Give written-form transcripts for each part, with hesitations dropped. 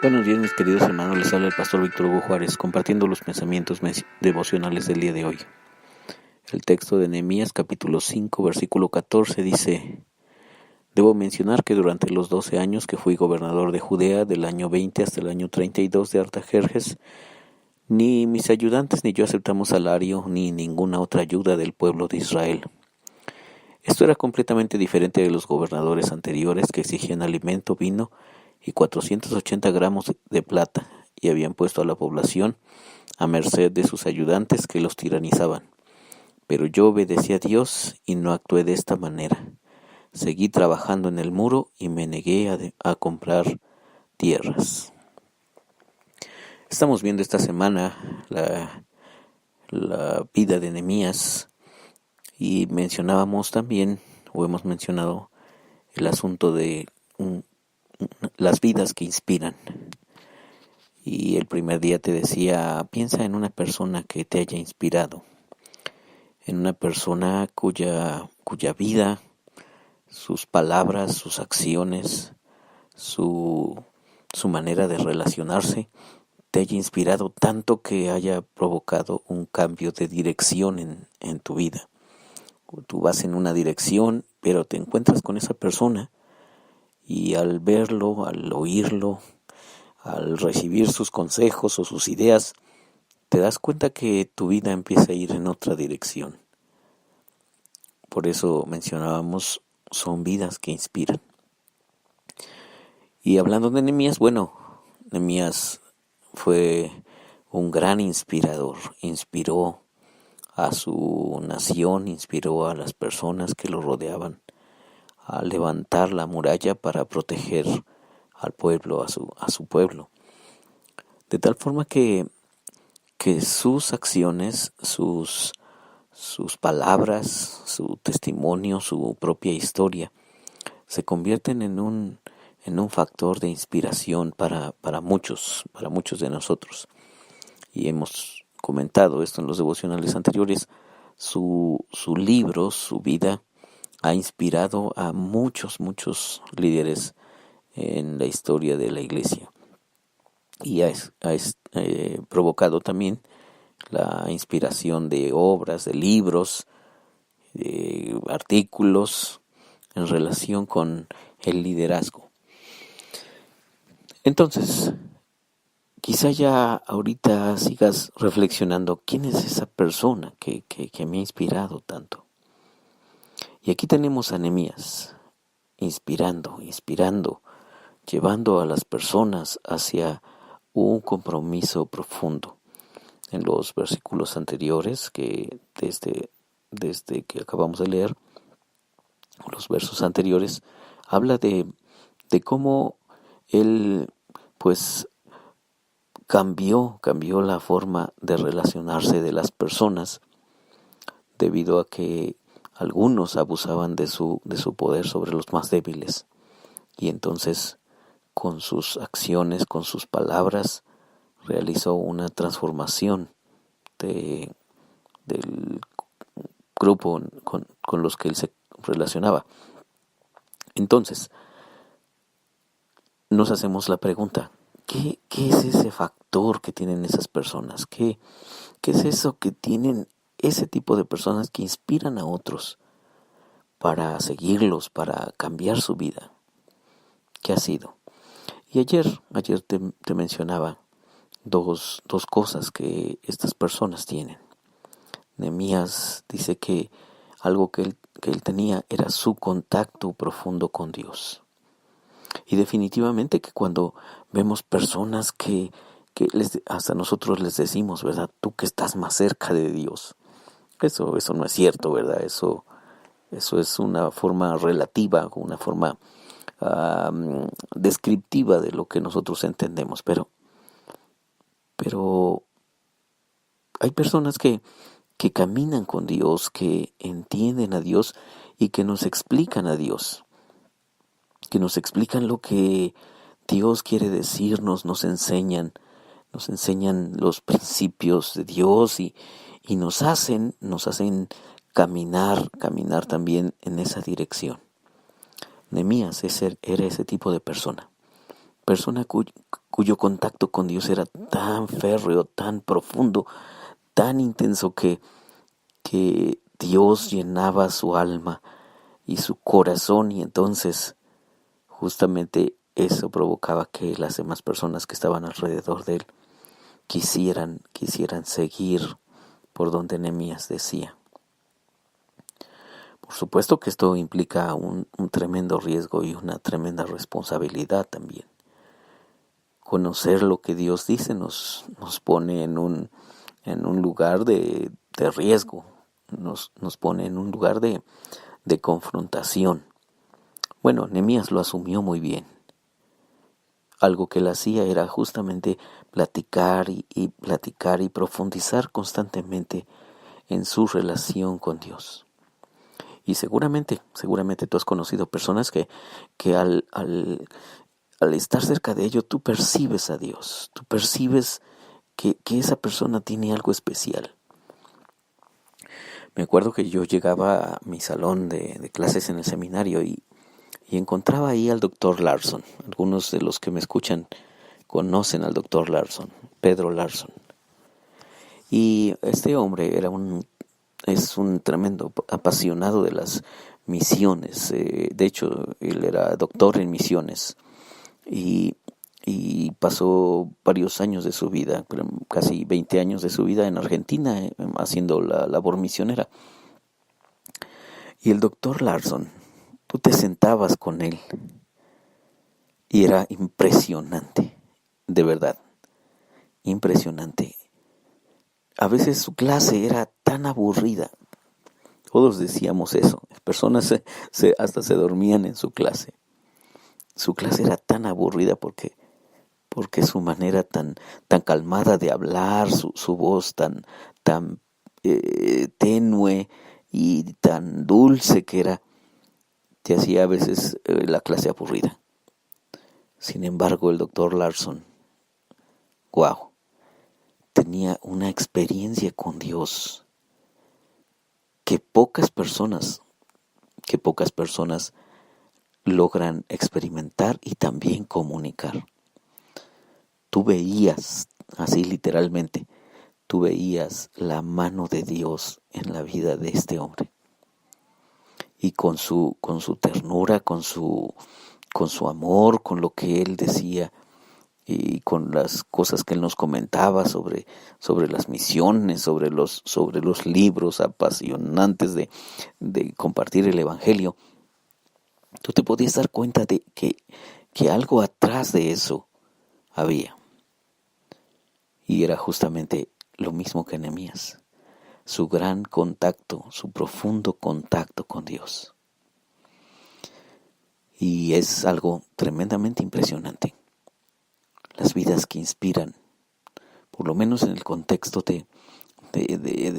Buenos días, mis queridos hermanos, les habla el pastor Víctor Hugo Juárez, compartiendo los pensamientos devocionales del día de hoy. El texto de Nehemías capítulo 5, versículo 14 dice: Debo mencionar que durante los 12 años que fui gobernador de Judea, del año 20 hasta el año 32 de Artajerjes, ni mis ayudantes ni yo aceptamos salario ni ninguna otra ayuda del pueblo de Israel. Esto era completamente diferente de los gobernadores anteriores que exigían alimento, vino y 480 gramos de plata, y habían puesto a la población a merced de sus ayudantes que los tiranizaban. Pero yo obedecí a Dios y no actué de esta manera. Seguí trabajando en el muro y me negué a comprar tierras. Estamos viendo esta semana la vida de Nehemías y mencionábamos también, o hemos mencionado, el asunto de las vidas que inspiran. Y el primer día te decía, piensa en una persona que te haya inspirado, en una persona cuya vida, sus palabras, sus acciones, su manera de relacionarse, te haya inspirado tanto que haya provocado un cambio de dirección en tu vida. Tú vas en una dirección, pero te encuentras con esa persona y al verlo, al oírlo, al recibir sus consejos o sus ideas, te das cuenta que tu vida empieza a ir en otra dirección. Por eso mencionábamos, son vidas que inspiran. Y hablando de Nehemías, Nehemías fue un gran inspirador. Inspiró a su nación, inspiró a las personas que lo rodeaban a levantar la muralla para proteger al pueblo, a su pueblo. De tal forma que sus acciones, sus palabras, su testimonio, su propia historia, se convierten en un factor de inspiración para muchos de nosotros. Y hemos comentado esto en los devocionales anteriores. Su libro, su vida, ha inspirado a muchos líderes en la historia de la iglesia. Y ha provocado también la inspiración de obras, de libros, de artículos en relación con el liderazgo. Entonces, quizá ya ahorita sigas reflexionando, ¿quién es esa persona que me ha inspirado tanto? Y aquí tenemos a Nehemías, inspirando, llevando a las personas hacia un compromiso profundo. En los versículos anteriores, que desde que acabamos de leer, los versos anteriores, habla de cómo él cambió la forma de relacionarse de las personas, debido a que algunos abusaban de su poder sobre los más débiles. Y entonces, con sus acciones, con sus palabras, realizó una transformación del grupo con los que él se relacionaba. Entonces, nos hacemos la pregunta, ¿qué es ese factor que tienen esas personas? ¿Qué es eso que tienen ese tipo de personas que inspiran a otros para seguirlos, para cambiar su vida? ¿Qué ha sido? Y ayer te mencionaba dos cosas que estas personas tienen. Nehemías dice que algo que él tenía era su contacto profundo con Dios. Y definitivamente que cuando vemos personas que hasta nosotros les decimos, ¿verdad? Tú que estás más cerca de Dios. Eso no es cierto, ¿verdad? Eso es una forma relativa, una forma descriptiva de lo que nosotros entendemos. Pero hay personas que caminan con Dios, que entienden a Dios y que nos explican a Dios. que nos explican lo que Dios quiere decirnos, nos enseñan los principios de Dios y nos hacen caminar también en esa dirección. Nehemías era ese tipo de persona cuyo contacto con Dios era tan férreo, tan profundo, tan intenso que Dios llenaba su alma y su corazón, y entonces justamente eso provocaba que las demás personas que estaban alrededor de él quisieran seguir por donde Nehemías decía. Por supuesto que esto implica un tremendo riesgo y una tremenda responsabilidad también. Conocer lo que Dios dice nos pone en un lugar de riesgo, nos pone en un lugar de confrontación. Bueno, Nehemías lo asumió muy bien. Algo que él hacía era justamente platicar y profundizar constantemente en su relación con Dios. Y seguramente tú has conocido personas que al estar cerca de ello, tú percibes a Dios, tú percibes que esa persona tiene algo especial. Me acuerdo que yo llegaba a mi salón de clases en el seminario y encontraba ahí al doctor Larson. Algunos de los que me escuchan conocen al doctor Larson, Pedro Larson. Y este hombre es un tremendo apasionado de las misiones. De hecho, él era doctor en misiones. Y pasó varios años de su vida, casi 20 años de su vida en Argentina, haciendo la labor misionera. Y el doctor Larson, tú te sentabas con él y era impresionante, de verdad, impresionante. A veces su clase era tan aburrida, todos decíamos eso, personas hasta se dormían en su clase. Su clase era tan aburrida porque su manera tan calmada de hablar, su voz tan tenue y tan dulce que era, te hacía a veces la clase aburrida. Sin embargo, el doctor Larson, wow, tenía una experiencia con Dios que pocas personas logran experimentar y también comunicar. Tú veías, así literalmente, tú veías la mano de Dios en la vida de este hombre. Y con su ternura, con su amor, con lo que él decía y con las cosas que él nos comentaba sobre las misiones, sobre los libros apasionantes de compartir el evangelio, tú te podías dar cuenta de que algo atrás de eso había. Y era justamente lo mismo que Nehemías, su gran contacto, su profundo contacto con Dios. Y es algo tremendamente impresionante. Las vidas que inspiran, por lo menos en el contexto de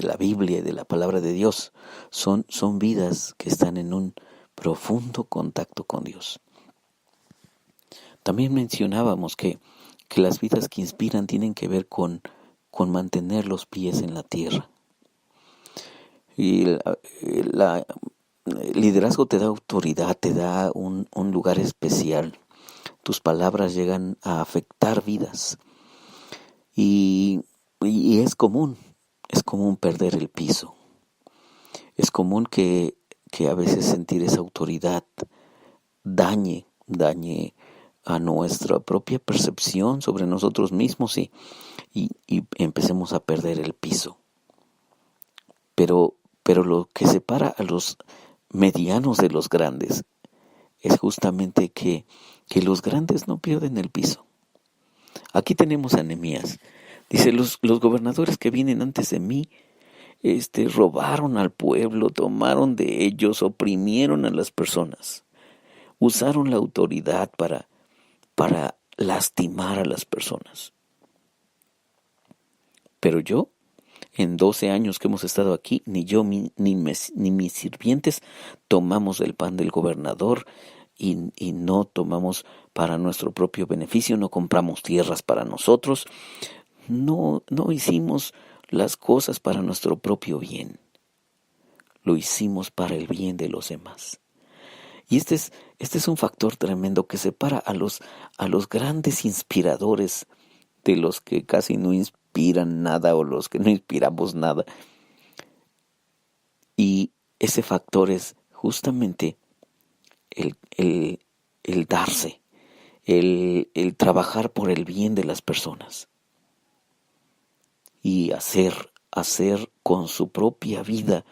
la Biblia y de la palabra de Dios, son vidas que están en un profundo contacto con Dios. También mencionábamos que las vidas que inspiran tienen que ver con mantener los pies en la tierra. Y el liderazgo te da autoridad, te da un lugar especial. Tus palabras llegan a afectar vidas. Y es común perder el piso. Es común que a veces sentir esa autoridad dañe a nuestra propia percepción sobre nosotros mismos y empecemos a perder el piso. Pero lo que separa a los medianos de los grandes es justamente que los grandes no pierden el piso. Aquí tenemos a Nehemías. Dice, los gobernadores que vienen antes de mí robaron al pueblo, tomaron de ellos, oprimieron a las personas, usaron la autoridad para lastimar a las personas. Pero yo, en 12 años que hemos estado aquí, ni yo ni mis sirvientes tomamos el pan del gobernador y no tomamos para nuestro propio beneficio, no compramos tierras para nosotros, no hicimos las cosas para nuestro propio bien, lo hicimos para el bien de los demás. Y este es un factor tremendo que separa a los grandes inspiradores de los que casi no inspiran nada o los que no inspiramos nada. Y ese factor es justamente el darse, el trabajar por el bien de las personas y hacer con su propia vida,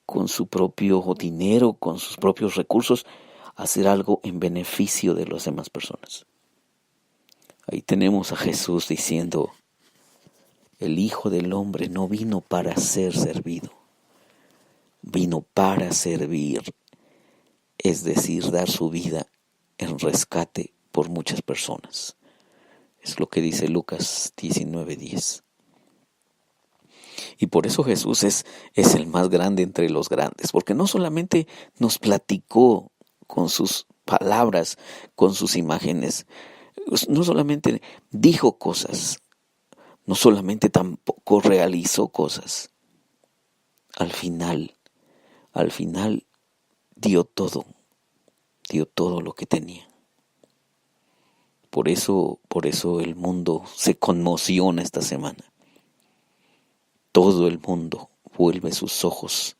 con su propio dinero, con sus propios recursos, hacer algo en beneficio de las demás personas. Ahí tenemos a Jesús diciendo, el Hijo del Hombre no vino para ser servido, vino para servir, es decir, dar su vida en rescate por muchas personas. Es lo que dice Lucas 19:10. Y por eso Jesús es el más grande entre los grandes, porque no solamente nos platicó con sus palabras, con sus imágenes, no solamente dijo cosas, no solamente tampoco realizó cosas. Al final dio todo lo que tenía. Por eso el mundo se conmociona esta semana. Todo el mundo vuelve sus ojos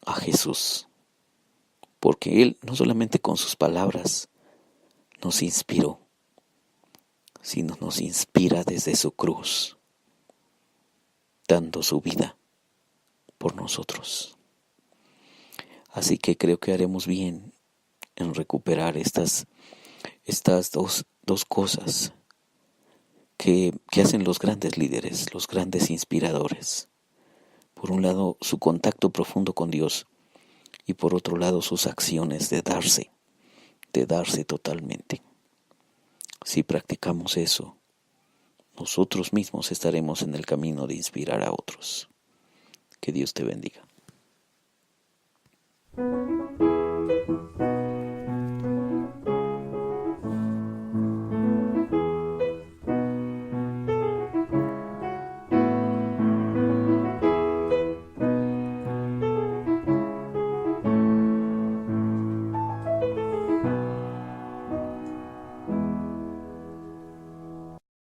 a Jesús, porque Él no solamente con sus palabras nos inspiró, sino nos inspira desde su cruz, dando su vida por nosotros. Así que creo que haremos bien en recuperar estas dos cosas que hacen los grandes líderes, los grandes inspiradores. Por un lado, su contacto profundo con Dios, y por otro lado, sus acciones de darse totalmente. Si practicamos eso, nosotros mismos estaremos en el camino de inspirar a otros. Que Dios te bendiga.